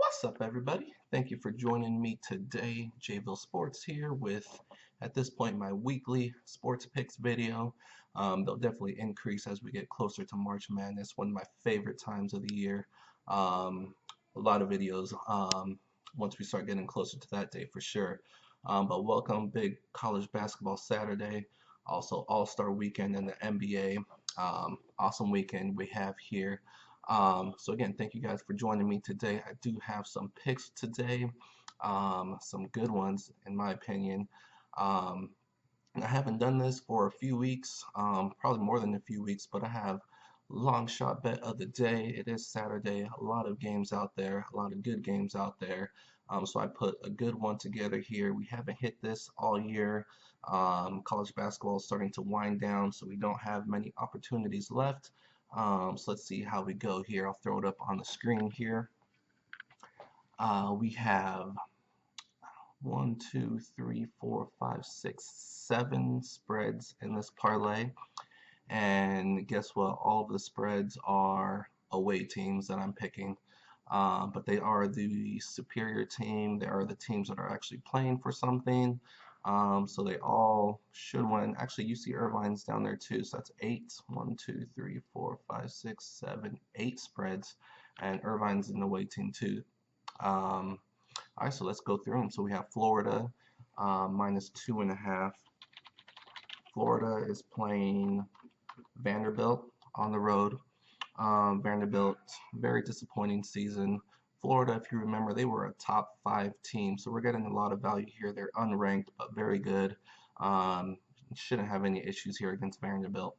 What's up, everybody? Thank you for joining me today. JVille Sports here with, at this point, my weekly sports picks video. They'll definitely increase as we get closer to March Madness, one of my favorite times of the year. A lot of videos once we start getting closer to that day for sure. But welcome, big college basketball Saturday, also All-Star weekend in the NBA. Awesome weekend we have here. So again, thank you guys for joining me today. I do have some picks today, some good ones in my opinion. Um, I haven't done this for a few weeks, probably more than a few weeks, but I have long shot bet of the day. It is Saturday, a lot of games out there, a lot of good games out there. So I put a good one together here. We haven't hit this all year. College basketball is starting to wind down, so we don't have many opportunities left. So let's see how we go here. I'll throw it up on the screen here. We have one, two, three, four, five, six, 7 spreads in this parlay. And guess what? All of the spreads are away teams that I'm picking. But they are the superior team. They are the teams that are actually playing for something. So they all should win. Actually, UC Irvine's down there too. So that's 8. 1, 2, 3, 4, 5, 6, 7, 8 spreads. And Irvine's in the away team too. All right, so let's go through them. So we have Florida minus 2.5. Florida is playing Vanderbilt on the road. Vanderbilt, very disappointing season. Florida, if you remember, they were a top 5 team, so we're getting a lot of value here. They're unranked, but very good. Shouldn't have any issues here against Vanderbilt.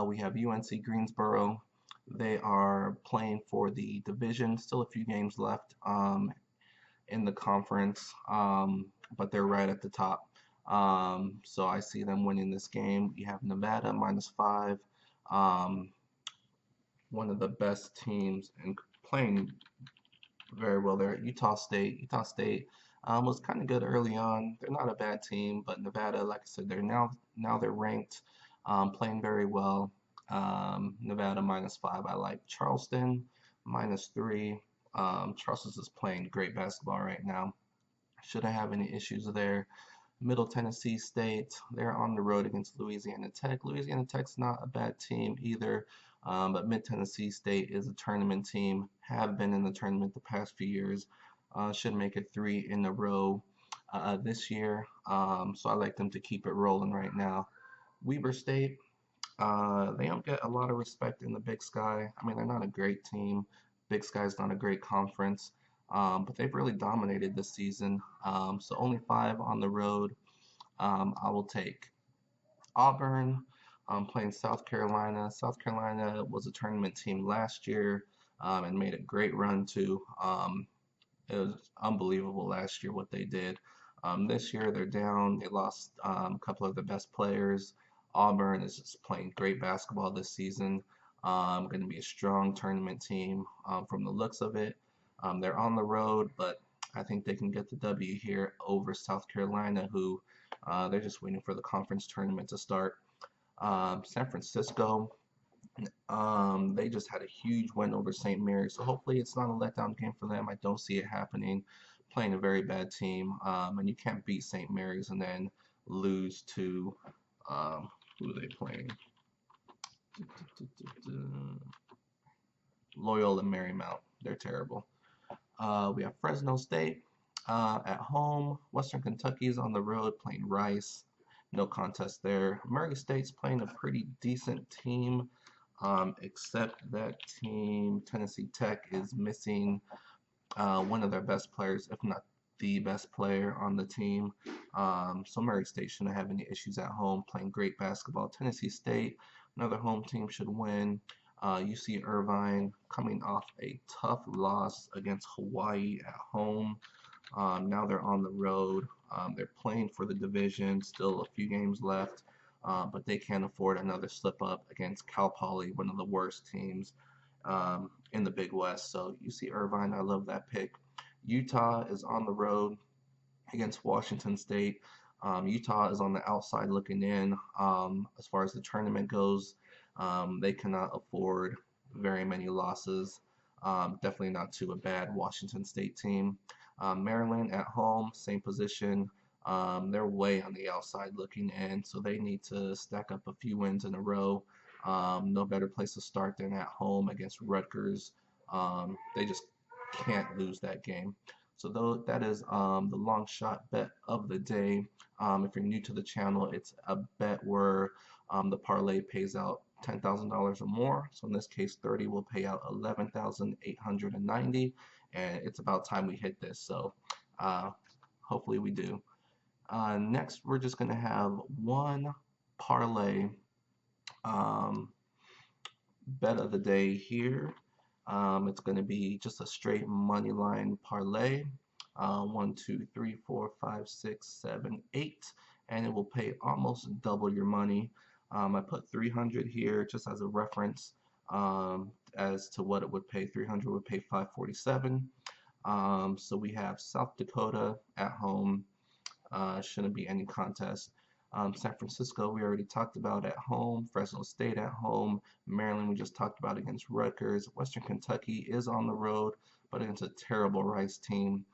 We have UNC Greensboro. They are playing for the division. Still a few games left in the conference, but they're right at the top. So I see them winning this game. You have Nevada minus 5. One of the best teams and playing very well there. Utah State. Utah State was kind of good early on. They're not a bad team, but Nevada, like I said, they're now they're ranked, playing very well. Nevada minus 5. I like Charleston minus 3. Charleston is playing great basketball right now. Shouldn't have any issues there. Middle Tennessee State, they're on the road against Louisiana Tech. Louisiana Tech's not a bad team either, but Mid Tennessee State is a tournament team, have been in the tournament the past few years, should make it 3 in a row this year. So I like them to keep it rolling right now. Weber State, they don't get a lot of respect in the Big Sky. I mean, they're not a great team. Big Sky's not a great conference, but they've really dominated this season. So only 5 on the road. I will take Auburn playing South Carolina. South Carolina was a tournament team last year and made a great run too. It was unbelievable last year what they did. This year they're down. They lost a couple of the best players. Auburn is just playing great basketball this season. Going to be a strong tournament team from the looks of it. They're on the road, but I think they can get the W here over South Carolina, who they're just waiting for the conference tournament to start. San Francisco, they just had a huge win over St. Mary's, so hopefully it's not a letdown game for them. I don't see it happening. Playing a very bad team, and you can't beat St. Mary's and then lose to who are they playing? Loyola Marymount. They're terrible. We have Fresno State at home. Western Kentucky is on the road playing Rice. No contest there. Murray State's playing a pretty decent team, except that team, Tennessee Tech, is missing one of their best players, if not the best player on the team. So Murray State shouldn't have any issues at home, playing great basketball. Tennessee State, another home team, should win. UC Irvine coming off a tough loss against Hawaii at home. Now they're on the road. They're playing for the division, still a few games left, but they can't afford another slip up against Cal Poly, one of the worst teams in the Big West. So UC Irvine, I love that pick. Utah is on the road against Washington State. Utah is on the outside looking in as far as the tournament goes. They cannot afford very many losses. Definitely not too a bad Washington State team. Maryland at home, same position. They're way on the outside looking in, so they need to stack up a few wins in a row. No better place to start than at home against Rutgers. They just can't lose that game. So though that is the long shot bet of the day. If you're new to the channel, it's a bet where the parlay pays out $10,000 or more. So in this case, 30 will pay out 11,890, and it's about time we hit this. So uh, hopefully we do. Next, we're just going to have one parlay um, bet of the day here. It's going to be just a straight money line parlay. 1, 2, 3, 4, 5, 6, 7, 8, and it will pay almost double your money. I put 300 here just as a reference as to what it would pay. 300 would pay 547. So we have South Dakota at home. Shouldn't be any contest. San Francisco, we already talked about at home. Fresno State at home. Maryland, we just talked about against Rutgers. Western Kentucky is on the road, but against a terrible Rice team.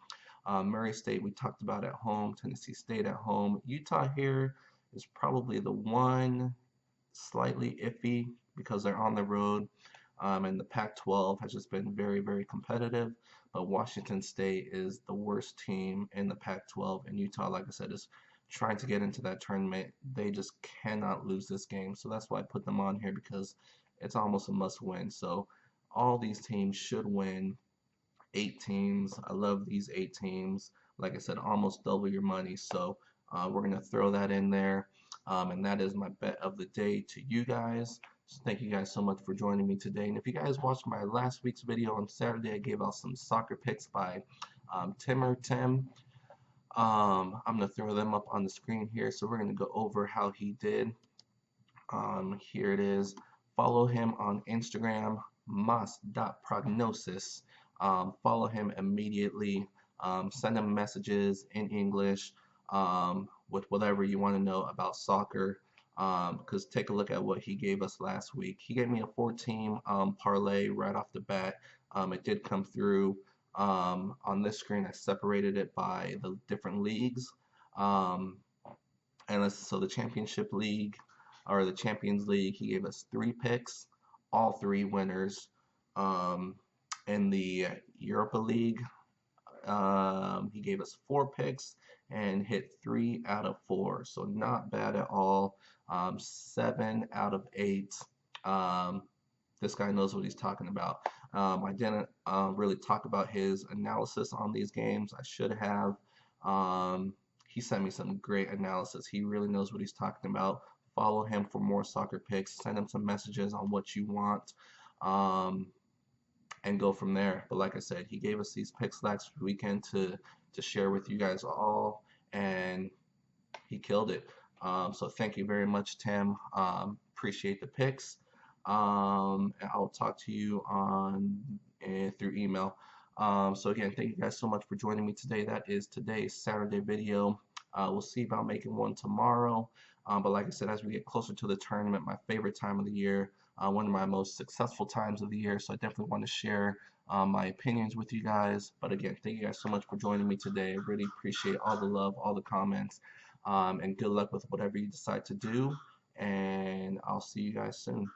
Murray State, we talked about at home. Tennessee State at home. Utah here is probably the one slightly iffy because they're on the road. And the Pac-12 has just been very, very competitive. But Washington State is the worst team in the Pac-12, and Utah, like I said, is trying to get into that tournament. They just cannot lose this game. So that's why I put them on here, because it's almost a must-win. So all these teams should win. 8 teams. I love these 8 teams. Like I said, almost double your money. So we're going to throw that in there. And that is my bet of the day to you guys. So thank you guys so much for joining me today. And if you guys watched my last week's video on Saturday, I gave out some soccer picks by Tim. I'm going to throw them up on the screen here. So we're going to go over how he did. Here it is. Follow him on Instagram, mas.prognosis. Follow him immediately. Send him messages in English with whatever you want to know about soccer. Because take a look at what he gave us last week. He gave me a 4-team parlay right off the bat. It did come through on this screen. I separated it by the different leagues. So the Championship League, or the Champions League, he gave us 3 picks, all 3 winners. In the Europa League, he gave us 4 picks and hit 3 out of 4, so not bad at all. 7 out of 8. This guy knows what he's talking about. I didn't really talk about his analysis on these games. I should have. He sent me some great analysis. He really knows what he's talking about. Follow him for more soccer picks. Send him some messages on what you want. And go from there. But like I said, he gave us these picks last weekend to share with you guys all, and he killed it. So thank you very much, Tim. Appreciate the picks. And I'll talk to you on through email. So again, thank you guys so much for joining me today. That is today's Saturday video. We'll see about making one tomorrow. But like I said, as we get closer to the tournament, my favorite time of the year, one of my most successful times of the year. So I definitely want to share my opinions with you guys. But again, thank you guys so much for joining me today. I really appreciate all the love, all the comments, and good luck with whatever you decide to do. And I'll see you guys soon.